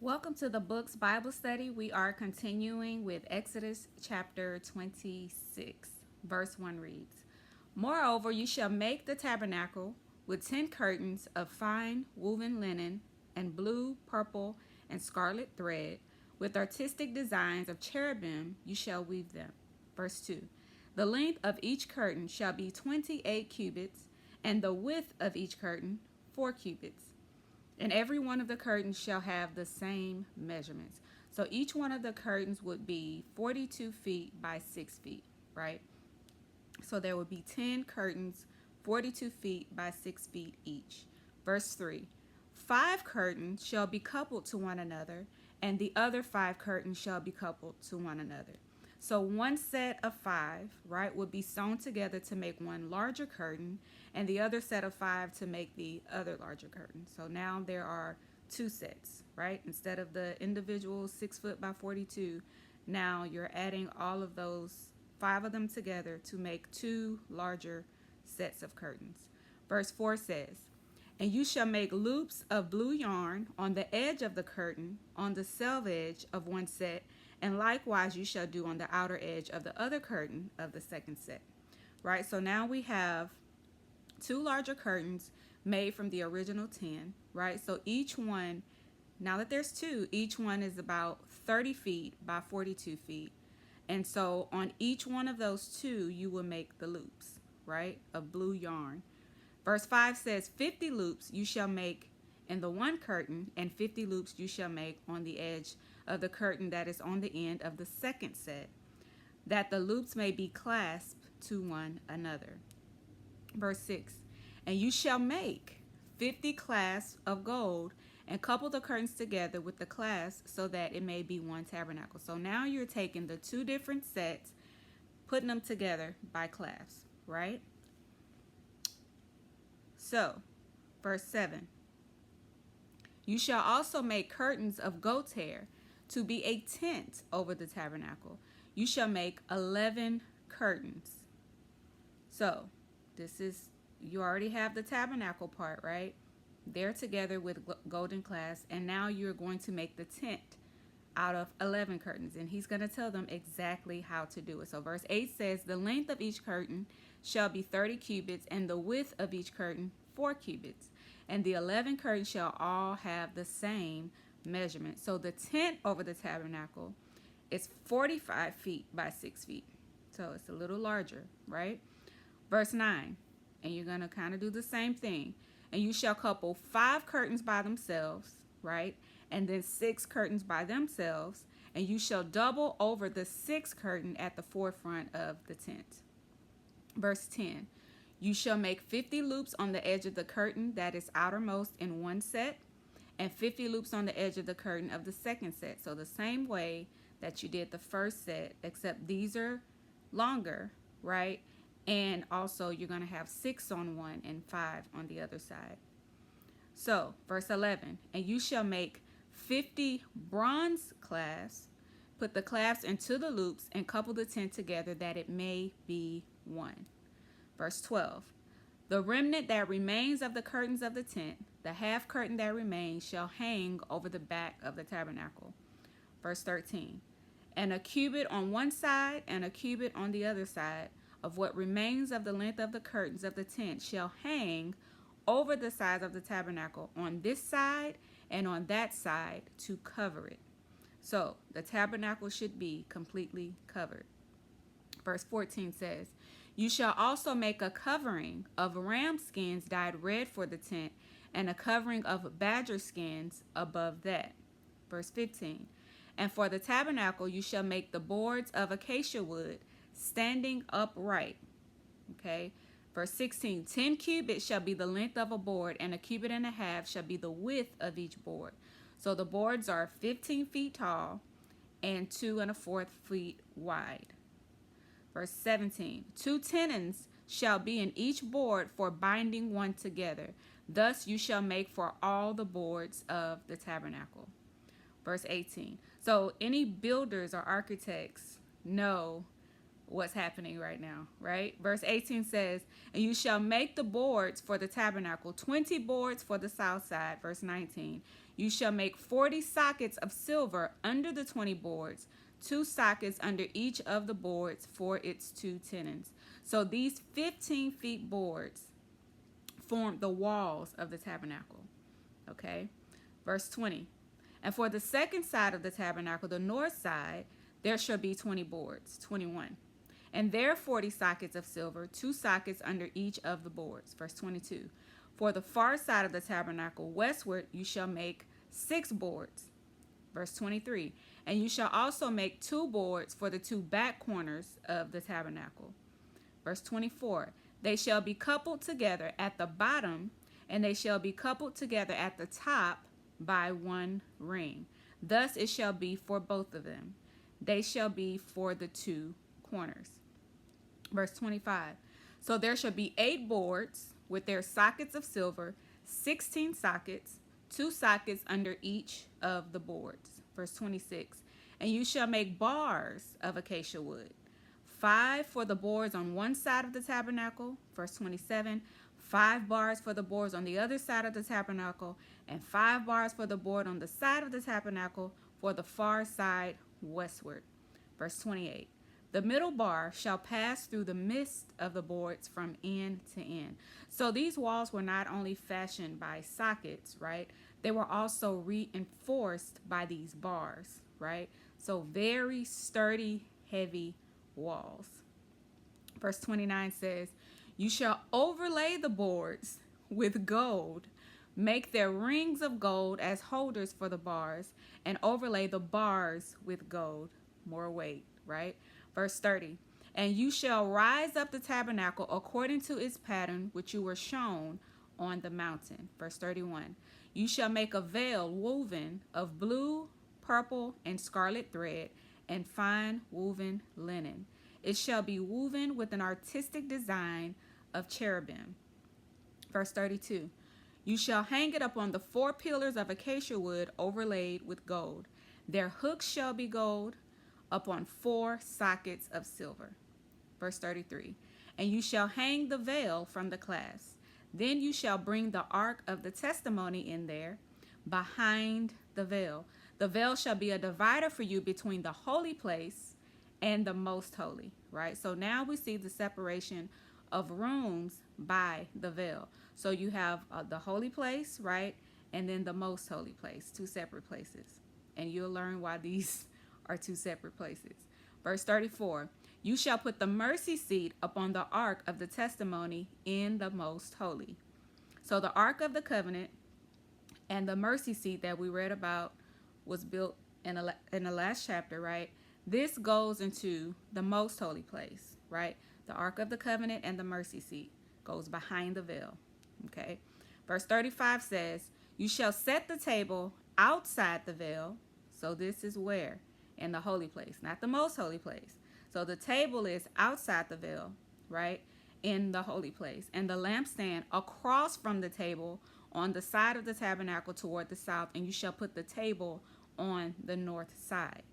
Welcome to the Books Bible Study. We are continuing with Exodus chapter 26, verse 1 reads, Moreover, you shall make the tabernacle with 10 curtains of fine woven linen and blue, purple, and scarlet thread. With artistic designs of cherubim, you shall weave them. Verse 2, The length of each curtain shall be 28 cubits, and the width of each curtain 4 cubits. And every one of the curtains shall have the same measurements. So each one of the curtains would be 42 feet by 6 feet, right? So there would be 10 curtains, 42 feet by 6 feet each. Verse 3, 5 curtains shall be coupled to one another, and the other 5 curtains shall be coupled to one another. So one set of 5, right, would be sewn together to make one larger curtain, and the other set of 5 to make the other larger curtain. So now there are 2 sets, right? Instead of the individual 6 foot by 42, now you're adding all of those 5 of them together to make 2 larger sets of curtains. Verse 4 says, And you shall make loops of blue yarn on the edge of the curtain, on the selvage of one set, and likewise you shall do on the outer edge of the other curtain of the second set. Right, so now we have 2 larger curtains made from the original 10, right? So each one, now that there's 2, each one is about 30 feet by 42 feet. And so on each one of those 2, you will make the loops, right, of blue yarn. Verse 5 says, 50 loops you shall make in the one curtain, and 50 loops you shall make on the edge of the curtain that is on the end of the second set, that the loops may be clasped to one another. Verse 6, And you shall make 50 clasps of gold, and couple the curtains together with the clasps so that it may be one tabernacle. So now you're taking the 2 different sets, putting them together by clasps, right? So, verse 7, You shall also make curtains of goat's hair to be a tent over the tabernacle. You shall make 11 curtains. So, you already have the tabernacle part, right? They're together with golden clasps, and now you're going to make the tent out of 11 curtains, and he's going to tell them exactly how to do it. So verse 8 says, The length of each curtain shall be 30 cubits, and the width of each curtain 4 cubits. And the 11 curtains shall all have the same measurement. So the tent over the tabernacle is 45 feet by 6 feet. So it's a little larger, right? Verse 9, and you're going to kind of do the same thing. And you shall couple 5 curtains by themselves, right? And then 6 curtains by themselves. And you shall double over the 6th curtain at the forefront of the tent. Verse 10, You shall make 50 loops on the edge of the curtain that is outermost in one set, and 50 loops on the edge of the curtain of the second set. So the same way that you did the first set, except these are longer, right? And also you're going to have 6 on one and 5 on the other side. So verse 11, And you shall make 50 bronze clasps, put the clasps into the loops, and couple the tent together that it may be one. Verse 12, The remnant that remains of the curtains of the tent, the half curtain that remains, shall hang over the back of the tabernacle. Verse 13, And a cubit on one side and a cubit on the other side of what remains of the length of the curtains of the tent shall hang over the sides of the tabernacle on this side and on that side to cover it. So the tabernacle should be completely covered. Verse 14 says, You shall also make a covering of ram skins dyed red for the tent, and a covering of badger skins above that. Verse 15, And for the tabernacle you shall make the boards of acacia wood, standing upright. Okay. Verse 16, 10 cubits shall be the length of a board, and a cubit and a half shall be the width of each board. So the boards are 15 feet tall and 2 1/4 feet wide. Verse 17, 2 tenons shall be in each board for binding one together. Thus you shall make for all the boards of the tabernacle. Verse 18, so any builders or architects know what's happening right now, right? Verse 18 says, and you shall make the boards for the tabernacle, 20 boards for the south side. Verse 19, you shall make 40 sockets of silver under the 20 boards, 2 sockets under each of the boards for its 2 tenons. So these 15 feet boards formed the walls of the tabernacle. Okay, verse 20, and for the second side of the tabernacle, the north side, there shall be 20 boards. 21, and there 40 sockets of silver, 2 sockets under each of the boards. Verse 22, for the far side of the tabernacle westward, you shall make 6 boards. Verse 23, and you shall also make 2 boards for the 2 back corners of the tabernacle. Verse 24, they shall be coupled together at the bottom, and they shall be coupled together at the top by 1 ring. Thus it shall be for both of them. They shall be for the 2 corners. Verse 25, so there shall be 8 boards with their sockets of silver, 16 sockets, 2 sockets under each of the boards. Verse 26, and you shall make bars of acacia wood, 5 for the boards on one side of the tabernacle. Verse 27, 5 bars for the boards on the other side of the tabernacle, and 5 bars for the board on the side of the tabernacle for the far side westward. Verse 28, the middle bar shall pass through the midst of the boards from end to end. So these walls were not only fashioned by sockets, right? They were also reinforced by these bars, right? So very sturdy, heavy walls. Verse 29 says, you shall overlay the boards with gold, make their rings of gold as holders for the bars, and overlay the bars with gold. More weight, right? Verse 30, and you shall rise up the tabernacle according to its pattern which you were shown on the mountain. Verse 31, you shall make a veil woven of blue, purple, and scarlet thread, and fine woven linen. It shall be woven with an artistic design of cherubim. Verse 32, you shall hang it upon the 4 pillars of acacia wood overlaid with gold. Their hooks shall be gold, upon 4 sockets of silver. Verse 33, and you shall hang the veil from the clasp. Then you shall bring the ark of the testimony in there behind the veil. The veil shall be a divider for you between the holy place and the most holy, right? So now we see the separation of rooms by the veil. So you have the holy place, right? And then the most holy place, 2 separate places. And you'll learn why these are 2 separate places. Verse 34, you shall put the mercy seat upon the ark of the testimony in the most holy. So the ark of the covenant and the mercy seat that we read about was built in the last chapter, right? This goes into the most holy place, right? The ark of the covenant and the mercy seat goes behind the veil, okay? Verse 35 says, you shall set the table outside the veil. So this is where? In the holy place, not the most holy place. So the table is outside the veil, right? In the holy place. And the lampstand across from the table on the side of the tabernacle toward the south. And you shall put the table on the north side.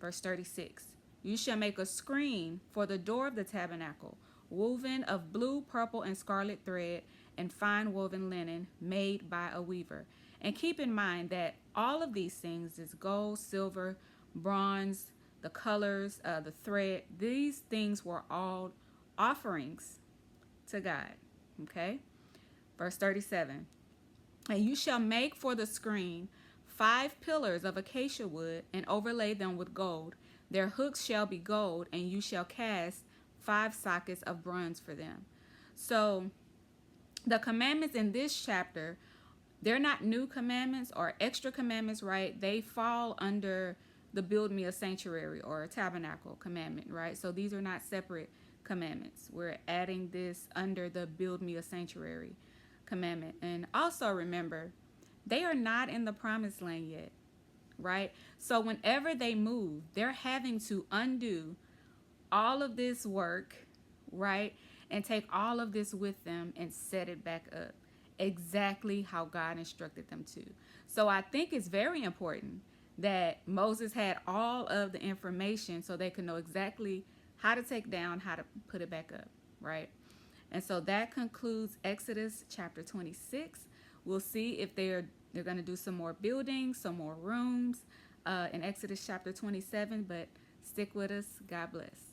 Verse 36, you shall make a screen for the door of the tabernacle, woven of blue, purple, and scarlet thread, and fine woven linen made by a weaver. And keep in mind that all of these things is gold, silver, bronze, the colors, the thread. These things were all offerings to God. Okay? Verse 37. And you shall make for the screen 5 pillars of acacia wood and overlay them with gold. Their hooks shall be gold, and you shall cast 5 sockets of bronze for them. So the commandments in this chapter, they're not new commandments or extra commandments, right? They fall under the build me a sanctuary or a tabernacle commandment, right? So these are not separate commandments. We're adding this under the build me a sanctuary commandment. And also remember, they are not in the promised land yet, right? So whenever they move, they're having to undo all of this work, right? And take all of this with them and set it back up exactly how God instructed them to. So I think it's very important that Moses had all of the information so they could know exactly how to take down, how to put it back up, right? And so that concludes Exodus chapter 26. We'll see if they're going to do some more buildings, some more rooms in Exodus chapter 27, but stick with us. God bless.